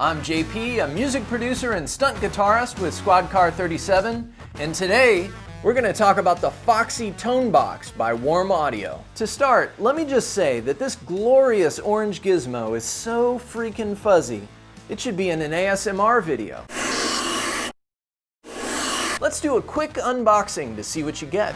I'm JP, a music producer and stunt guitarist with Squad Car 37, and today we're going to talk about the Foxy Tone Box by Warm Audio. To start, let me just say that this glorious orange gizmo is so freaking fuzzy, it should be in an ASMR video. Let's do a quick unboxing to see what you get.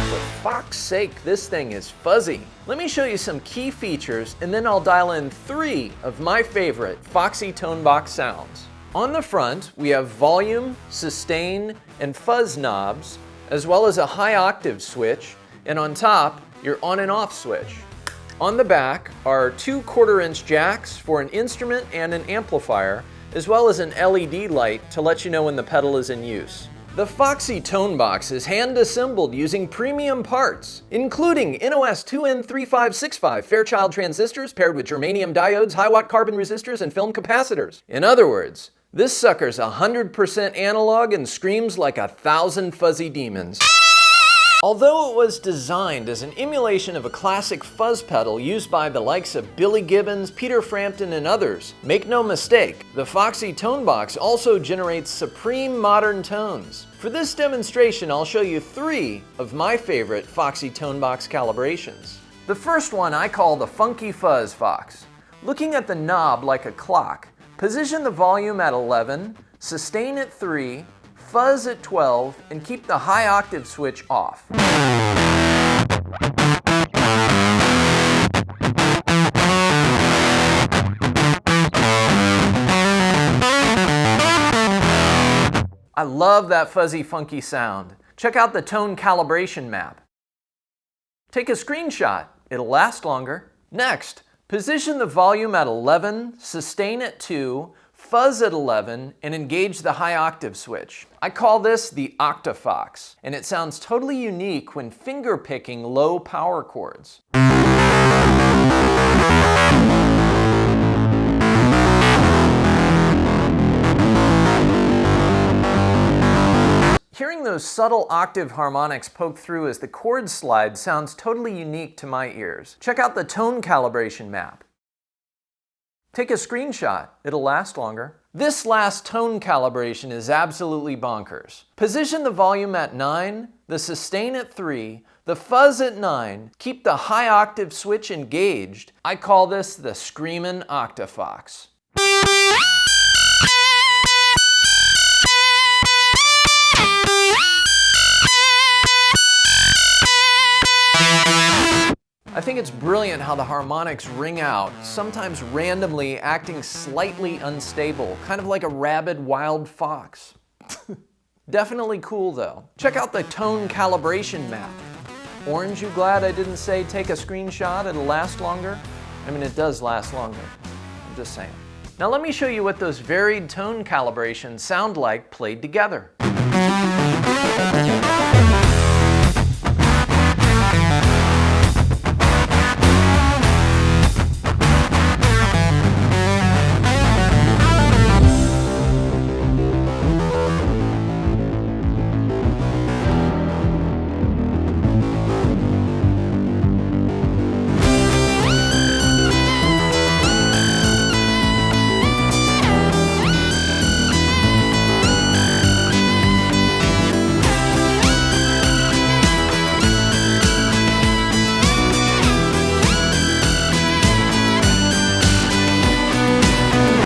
For fuck's sake, this thing is fuzzy. Let me show you some key features and then I'll dial in 3 of my favorite Foxy Tone Box sounds. On the front, we have volume, sustain, and fuzz knobs, as well as a high octave switch, and on top, your on and off switch. On the back are 2 1/4-inch jacks for an instrument and an amplifier, as well as an LED light to let you know when the pedal is in use. The Foxy Tone Box is hand-assembled using premium parts, including NOS 2N3565 Fairchild transistors paired with germanium diodes, high-watt carbon resistors, and film capacitors. In other words, this sucker's 100% analog and screams like 1,000 fuzzy demons. Although it was designed as an emulation of a classic fuzz pedal used by the likes of Billy Gibbons, Peter Frampton, and others, make no mistake, the Foxy Tone Box also generates supreme modern tones. For this demonstration, I'll show you 3 of my favorite Foxy Tone Box calibrations. The first one I call the Funky Fuzz Fox. Looking at the knob like a clock, position the volume at 11, sustain at 3, fuzz at 12, and keep the high octave switch off. I love that fuzzy, funky sound. Check out the tone calibration map. Take a screenshot, it'll last longer. Next, position the volume at 11, sustain at 2, fuzz at 11, and engage the high octave switch. I call this the OCTAFOX, and it sounds totally unique when finger picking low power chords. Hearing those subtle octave harmonics poke through as the chords slide sounds totally unique to my ears. Check out the tone calibration map. Take a screenshot, it'll last longer. This last tone calibration is absolutely bonkers. Position the volume at 9, the sustain at 3, the fuzz at 9, keep the high octave switch engaged. I call this the SCREAMIN OCTAFOX. I think it's brilliant how the harmonics ring out, sometimes randomly acting slightly unstable, kind of like a rabid wild fox. Definitely cool though. Check out the tone calibration map. Orange, you glad I didn't say take a screenshot, it'll last longer? I mean, it does last longer. I'm just saying. Now let me show you what those varied tone calibrations sound like played together.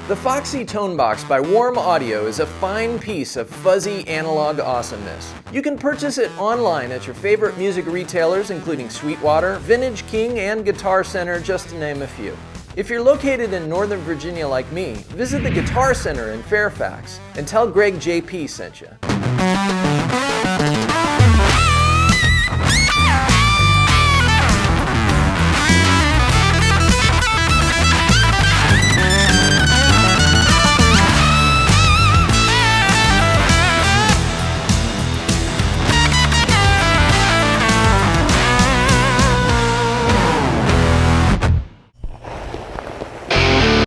The Foxy Tone Box by Warm Audio is a fine piece of fuzzy analog awesomeness. You can purchase it online at your favorite music retailers including Sweetwater, Vintage King, and Guitar Center, just to name a few. If you're located in Northern Virginia like me, visit the Guitar Center in Fairfax and tell Greg JP sent you.